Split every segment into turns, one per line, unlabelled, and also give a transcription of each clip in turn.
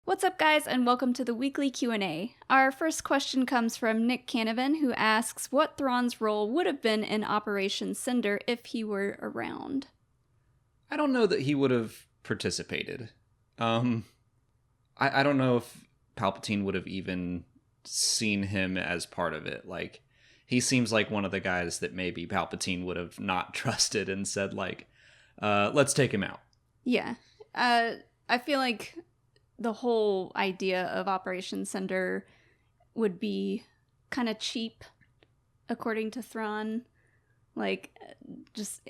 What's up, guys, and welcome to the weekly Q&A. Our first question comes from Nick Canavan, who asks what Thrawn's role would have been in Operation Cinder if he were around.
I don't know that he would have participated. I don't know if Palpatine would have even seen him as part of it. Like, he seems like one of the guys that maybe Palpatine would have not trusted and said, like, let's take him out.
Yeah. I feel like the whole idea of Operation Cinder would be kind of cheap, according to Thrawn. Like,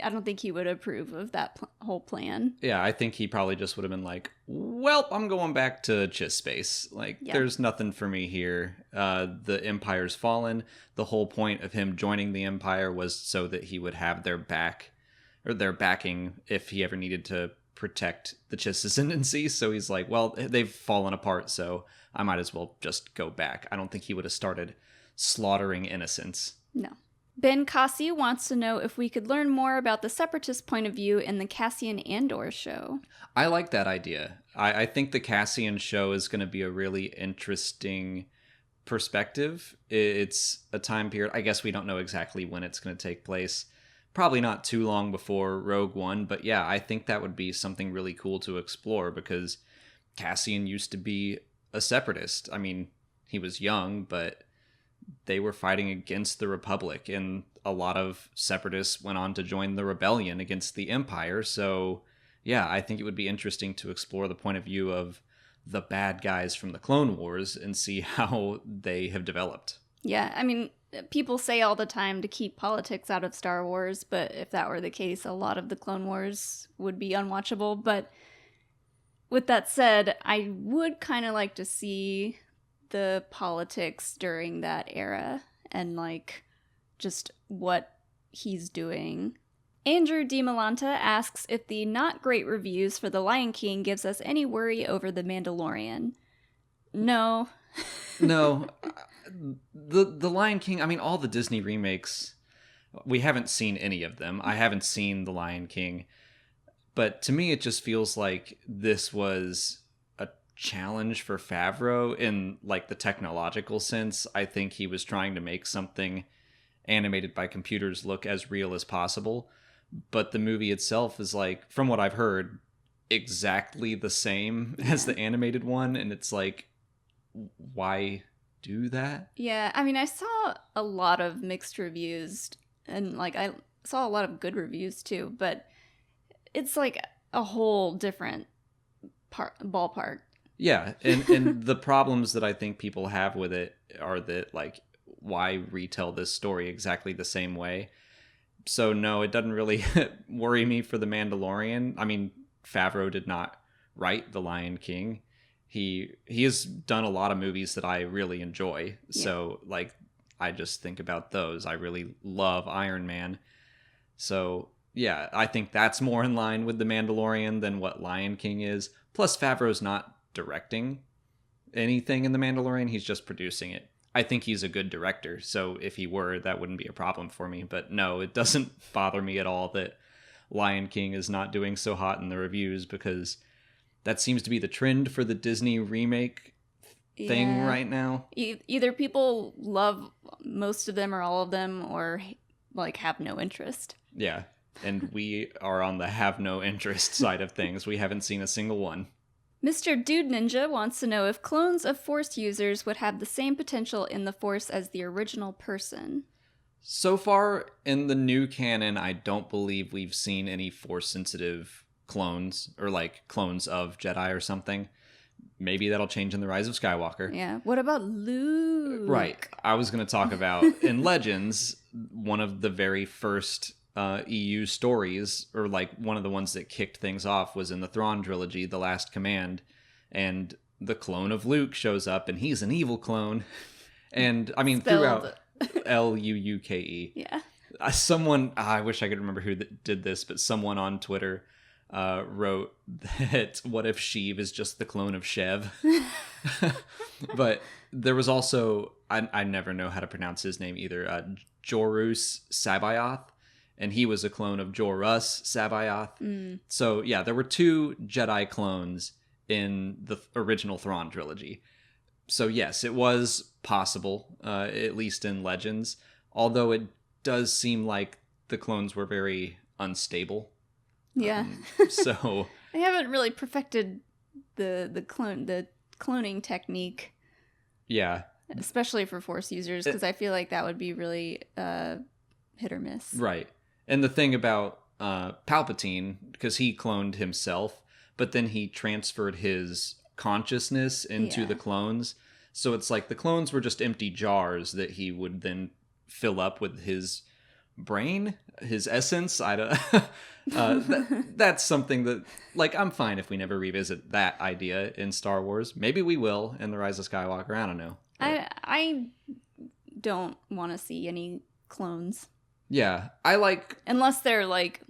I don't think he would approve of that whole plan.
Yeah, I think he probably just would have been like, well, I'm going back to Chiss Space. Like, There's nothing for me here. The Empire's fallen. The whole point of him joining the Empire was so that he would have their back, or their backing, if he ever needed to protect the Chiss ascendancy. So he's like, well, they've fallen apart, so I might as well just go back. I don't think he would have started slaughtering innocents.
No. Ben Cassi wants to know if we could learn more about the Separatist point of view in the Cassian Andor show.
I like that idea. I think the Cassian show is going to be a really interesting perspective. It's a time period. I guess we don't know exactly when it's going to take place. Probably not too long before Rogue One, but yeah, I think that would be something really cool to explore because Cassian used to be a Separatist. I mean, he was young, but they were fighting against the Republic, and a lot of Separatists went on to join the rebellion against the Empire. So yeah, I think it would be interesting to explore the point of view of the bad guys from the Clone Wars and see how they have developed.
Yeah, I mean, people say all the time to keep politics out of Star Wars, but if that were the case, a lot of the Clone Wars would be unwatchable. But with that said, I would kind of like to see the politics during that era and, like, just what he's doing. Andrew DiMolanta asks if the not great reviews for The Lion King gives us any worry over The Mandalorian. No.
No. The Lion King, I mean, all the Disney remakes, we haven't seen any of them. I haven't seen The Lion King. But to me, it just feels like this was a challenge for Favreau in, like, the technological sense. I think he was trying to make something animated by computers look as real as possible. But the movie itself is, like, from what I've heard, exactly the same as the animated one. And it's like, why do that?
Yeah, I mean, I saw a lot of mixed reviews, and, like, I saw a lot of good reviews too, but it's like a whole different ballpark.
Yeah, and the problems that I think people have with it are that, like, why retell this story exactly the same way? So no, it doesn't really worry me for The Mandalorian. I mean, Favreau did not write The Lion King. He has done a lot of movies that I really enjoy. Yeah. So, like, I just think about those. I really love Iron Man. So, yeah, I think that's more in line with The Mandalorian than what Lion King is. Plus, Favreau's not directing anything in The Mandalorian. He's just producing it. I think he's a good director. So if he were, that wouldn't be a problem for me. But no, it doesn't bother me at all that Lion King is not doing so hot in the reviews, because that seems to be the trend for the Disney remake thing right now.
Either people love most of them or all of them, or, like, have no interest.
Yeah, and we are on the have no interest side of things. We haven't seen a single one.
Mr. Dude Ninja wants to know if clones of Force users would have the same potential in the Force as the original person.
So far in the new canon, I don't believe we've seen any Force-sensitive clones, or, like, clones of Jedi or something. Maybe that'll change in The Rise of Skywalker.
Yeah. What about Luke?
Right. I was going to talk about, in Legends, one of the very first EU stories, or, like, one of the ones that kicked things off, was in the Thrawn trilogy, The Last Command. And the clone of Luke shows up, and he's an evil clone. And, I mean,
Spelled.
throughout Luuke.
Yeah.
Someone, I wish I could remember who did this, but someone on Twitter wrote that what if Sheev is just the clone of Shev? But there was also, I never know how to pronounce his name either, Jorus Sabayoth, and he was a clone of Jorus Sabayoth. So yeah, there were two Jedi clones in the original Thrawn trilogy. So yes, it was possible, at least in Legends, although it does seem like the clones were very unstable.
Yeah.
So
they haven't really perfected the cloning technique.
Yeah.
Especially for Force users, because I feel like that would be really hit or miss.
Right. And the thing about Palpatine, because he cloned himself, but then he transferred his consciousness into the clones. So it's like the clones were just empty jars that he would then fill up with his brain, his essence. I don't. That's something that, like, I'm fine if we never revisit that idea in Star Wars. Maybe we will in The Rise of Skywalker. I don't know. But
I don't want to see any clones.
Yeah, I like,
unless they're like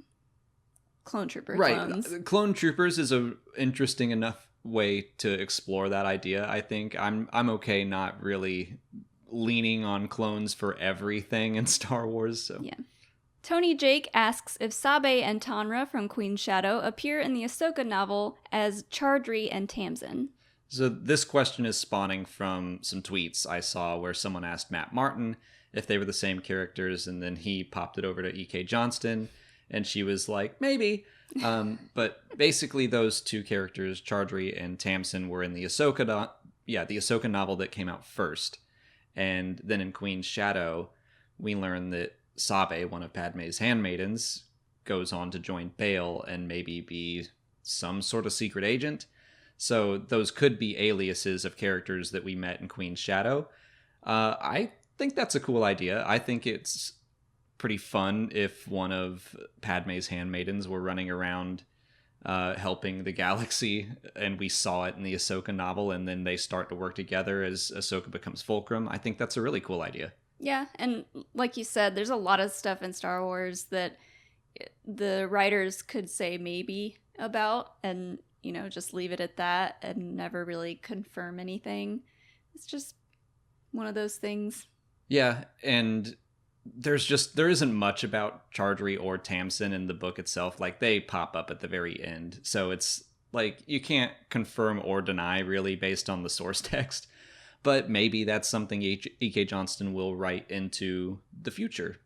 clone trooper clones.
Right. Clone troopers is a interesting enough way to explore that idea. I think I'm okay not really leaning on clones for everything in Star Wars. So
yeah. Tony Jake asks if Sabe and Tanra from Queen's Shadow appear in the Asoka novel as Chardri and Tamsin.
So this question is spawning from some tweets I saw where someone asked Matt Martin if they were the same characters, and then he popped it over to E.K. Johnston, and she was like, maybe. But basically those two characters, Chardri and Tamsin, were in the Asoka novel that came out first. And then in Queen's Shadow, we learn that Sabe, one of Padme's handmaidens, goes on to join Bail and maybe be some sort of secret agent. So those could be aliases of characters that we met in Queen's Shadow. I think that's a cool idea. I think it's pretty fun if one of Padme's handmaidens were running around helping the galaxy, and we saw it in the Ahsoka novel, and then they start to work together as Ahsoka becomes Fulcrum. I think that's a really cool idea.
Yeah, and like you said, there's a lot of stuff in Star Wars that the writers could say maybe about, and, you know, just leave it at that and never really confirm anything. It's just one of those things.
Yeah, and there isn't much about Chardri or Tamsin in the book itself. Like, they pop up at the very end. So it's like you can't confirm or deny really based on the source text. But maybe that's something E.K. Johnston will write into the future.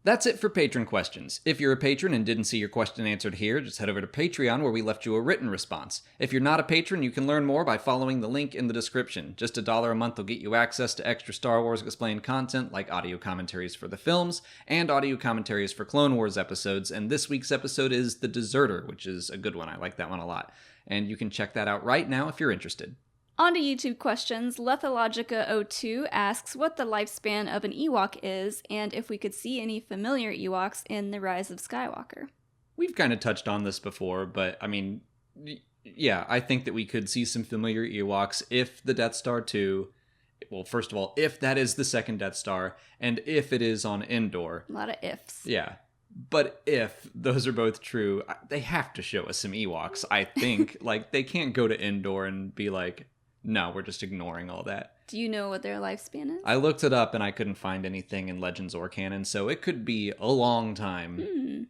That's it for patron questions. If you're a patron and didn't see your question answered here, just head over to Patreon where we left you a written response. If you're not a patron, you can learn more by following the link in the description. Just $1 a month will get you access to extra Star Wars Explained content like audio commentaries for the films and audio commentaries for Clone Wars episodes, and this week's episode is The Deserter, which is a good one. I like that one a lot. And you can check that out right now if you're interested.
On to YouTube questions. Lethologica02 asks what the lifespan of an Ewok is, and if we could see any familiar Ewoks in The Rise of Skywalker.
We've kind of touched on this before, but I mean, yeah, I think that we could see some familiar Ewoks if the Death Star 2, well, first of all, if that is the second Death Star, and if it is on Endor.
A lot of ifs.
Yeah. But if those are both true, they have to show us some Ewoks, I think. Like, they can't go to Endor and be like, no, we're just ignoring all that.
Do you know what their lifespan is?
I looked it up and I couldn't find anything in Legends or canon, so it could be a long time.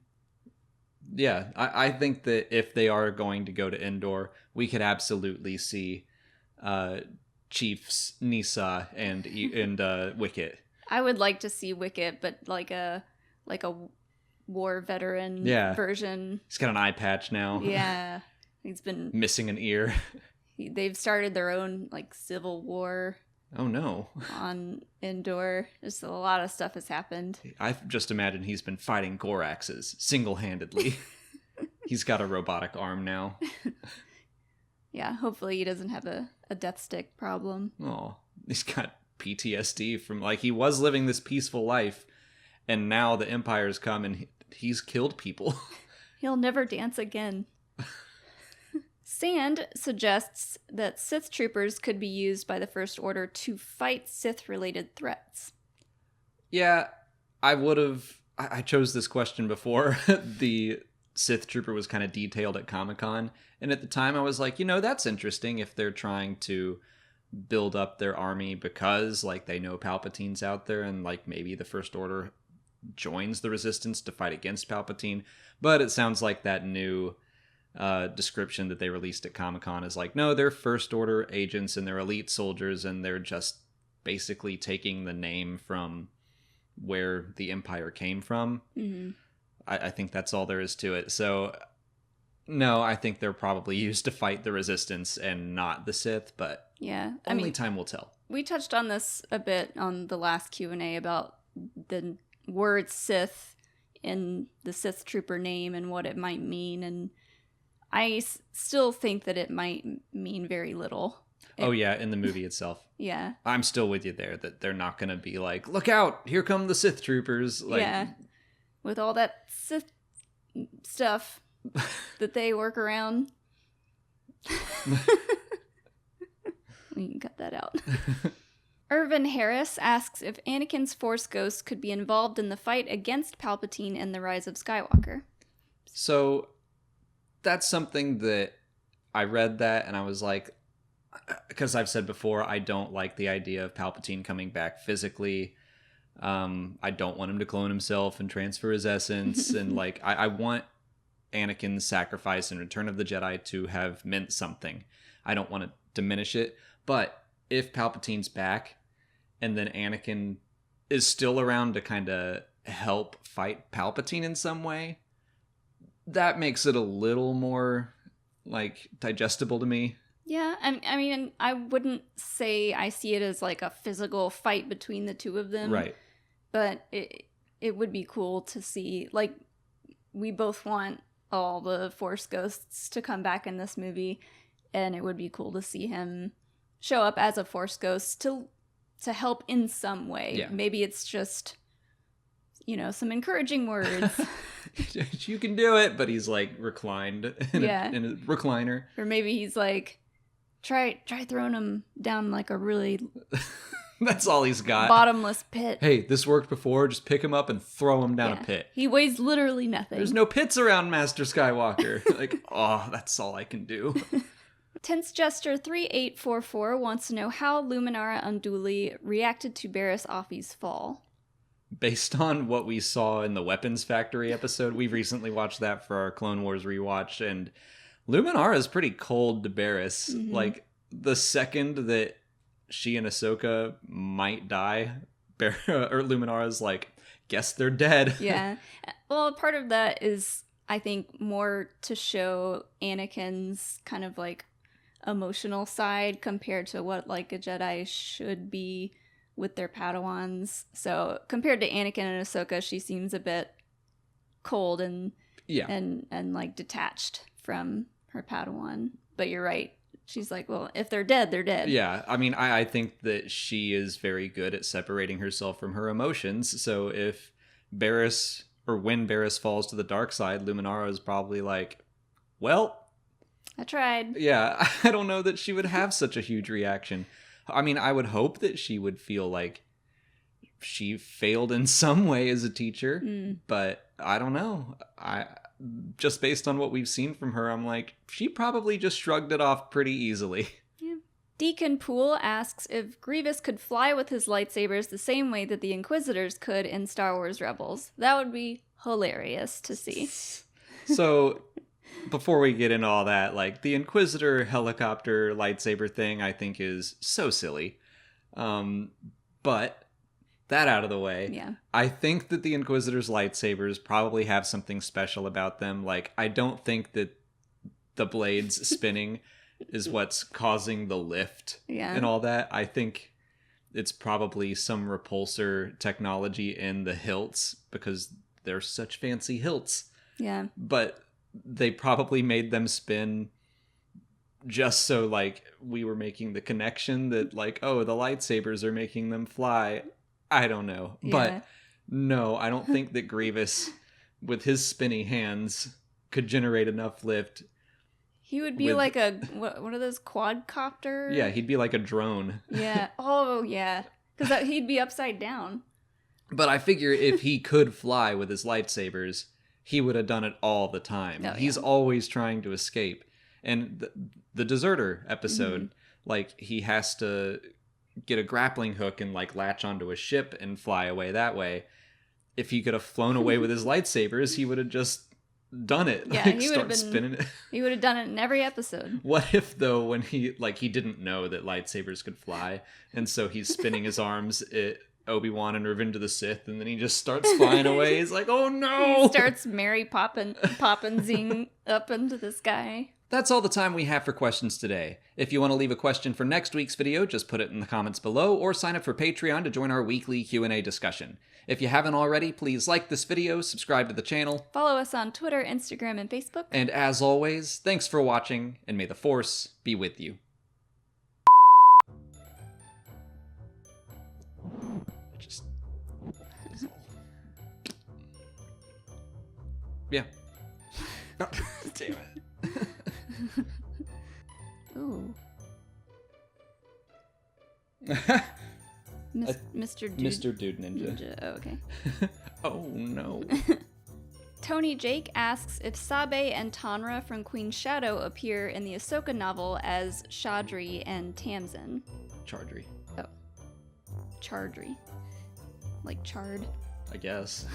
Yeah, I think that if they are going to go to Endor, we could absolutely see Chiefs Nisa and Wicket.
I would like to see Wicket, but like a war veteran version.
He's got an eye patch now.
Yeah, he's been
missing an ear.
They've started their own like civil war.
Oh no!
On Endor, just a lot of stuff has happened.
I just imagine he's been fighting Goraxes single-handedly. He's got a robotic arm now.
Yeah, hopefully he doesn't have a death stick problem.
Oh, he's got PTSD from, like, he was living this peaceful life, and now the Empire's come and he's killed people.
He'll never dance again. Sand suggests that Sith troopers could be used by the First Order to fight Sith-related threats.
Yeah, I chose this question before the Sith trooper was kind of detailed at Comic-Con, and at the time I was like, that's interesting if they're trying to build up their army because, like, they know Palpatine's out there, and, like, maybe the First Order joins the Resistance to fight against Palpatine. But it sounds like that new description that they released at Comic-Con is like, no, they're First Order agents and they're elite soldiers, and they're just basically taking the name from where the Empire came from.
Mm-hmm.
I think that's all there is to it. So, no, I think they're probably used to fight the Resistance and not the Sith, but
yeah,
only time will tell.
We touched on this a bit on the last Q&A about the word Sith in the Sith Trooper name and what it might mean, and I still think that it might mean very little.
In the movie itself.
Yeah.
I'm still with you there, that they're not going to be like, look out, here come the Sith troopers. Like,
yeah. With all that Sith stuff that they work around. We can cut that out. Irvin Harris asks if Anakin's Force Ghost could be involved in the fight against Palpatine in The Rise of Skywalker.
So, that's something that I read that and I was like, because I've said before, I don't like the idea of Palpatine coming back physically. I don't want him to clone himself and transfer his essence. And like, I want Anakin's sacrifice in Return of the Jedi to have meant something. I don't want to diminish it. But if Palpatine's back and then Anakin is still around to kind of help fight Palpatine in some way, that makes it a little more like digestible to me.
Yeah, I mean, I wouldn't say I see it as like a physical fight between the two of them.
Right.
But it would be cool to see, like, we both want all the Force Ghosts to come back in this movie, and it would be cool to see him show up as a Force Ghost to help in some way.
Yeah.
Maybe it's just, some encouraging words.
You can do it, but he's like reclined in a recliner.
Or maybe he's like, try throwing him down like a really
that's all he's got.
Bottomless pit.
Hey, this worked before. Just pick him up and throw him down a pit.
He weighs literally nothing.
There's no pits around Master Skywalker. Like, oh, that's all I can do.
Tense Jester 3844 wants to know how Luminara Unduli reacted to Baras Offee's fall.
Based on what we saw in the Weapons Factory episode, we recently watched that for our Clone Wars rewatch, and Luminara is pretty cold to Baras. Mm-hmm. Like, the second that she and Ahsoka might die, or Luminara's like, guess they're dead.
Yeah. Well, part of that is, I think, more to show Anakin's kind of like emotional side compared to what like a Jedi should be with their Padawans. So compared to Anakin and Ahsoka, she seems a bit cold and like detached from her Padawan. But you're right. She's like, well, if they're dead, they're dead.
Yeah, I mean, I think that she is very good at separating herself from her emotions. So if Baras, or when Baras falls to the dark side, Luminara is probably like, well,
I tried.
Yeah, I don't know that she would have such a huge reaction. I mean, I would hope that she would feel like she failed in some way as a teacher, but I don't know. Just based on what we've seen from her, I'm like, she probably just shrugged it off pretty easily.
Yeah. Deacon Poole asks if Grievous could fly with his lightsabers the same way that the Inquisitors could in Star Wars Rebels. That would be hilarious to see.
So, before we get into all that, like, the Inquisitor helicopter lightsaber thing, I think is so silly. But that out of the way,
yeah.
I think that the Inquisitor's lightsabers probably have something special about them. Like, I don't think that the blades spinning is what's causing the lift and all that. I think it's probably some repulsor technology in the hilts because they're such fancy hilts.
Yeah.
But they probably made them spin just so, like, we were making the connection that, like, oh, the lightsabers are making them fly. I don't know. Yeah. But no, I don't think that Grievous, with his spinny hands, could generate enough lift.
He would be like a, what are those, quadcopter?
Yeah, he'd be like a drone.
Yeah. Oh, yeah. Because he'd be upside down.
But I figure if he could fly with his lightsabers, he would have done it all the time. Oh, he's always trying to escape. And the Deserter episode, like, he has to get a grappling hook and, like, latch onto a ship and fly away that way. If he could have flown away with his lightsabers, he would have just done it.
Yeah,
like,
he would have been
spinning it.
He would have done it in every episode.
What if though, when he didn't know that lightsabers could fly, and so he's spinning his arms at Obi-Wan and Revenge of the Sith, and then he just starts flying away. He's like, oh no!
He starts Mary Poppinsing up into the sky.
That's all the time we have for questions today. If you want to leave a question for next week's video, just put it in the comments below, or sign up for Patreon to join our weekly Q&A discussion. If you haven't already, please like this video, subscribe to the channel.
Follow us on Twitter, Instagram, and Facebook.
And as always, thanks for watching, and may the Force be with you. Yeah. Damn it.
Ooh. Mr. Dude.
Mr. Dude Ninja.
Oh, okay.
Oh, no.
Tony Jake asks if Sabe and Tanra from Queen's Shadow appear in the Asoka novel as Chaudry and Tamsin.
Chardry.
Oh. Chardry. Like chard.
I guess.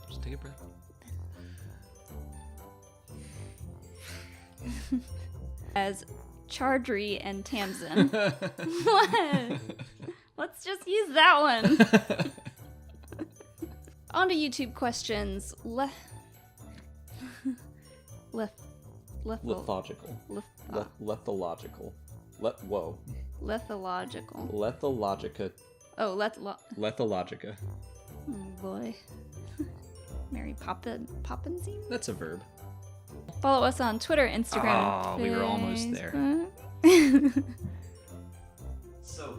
Just take a breath.
As Chardry and Tamsin. What? Let's just use that one. On to YouTube questions.
Lethological. Lethological. Whoa.
Lethological.
Lethologica.
Oh,
Lethologica.
Oh boy. Mary Poppinsing?
That's a verb.
Follow us on Twitter, Instagram,
Oh, we were almost there.
Facebook.
So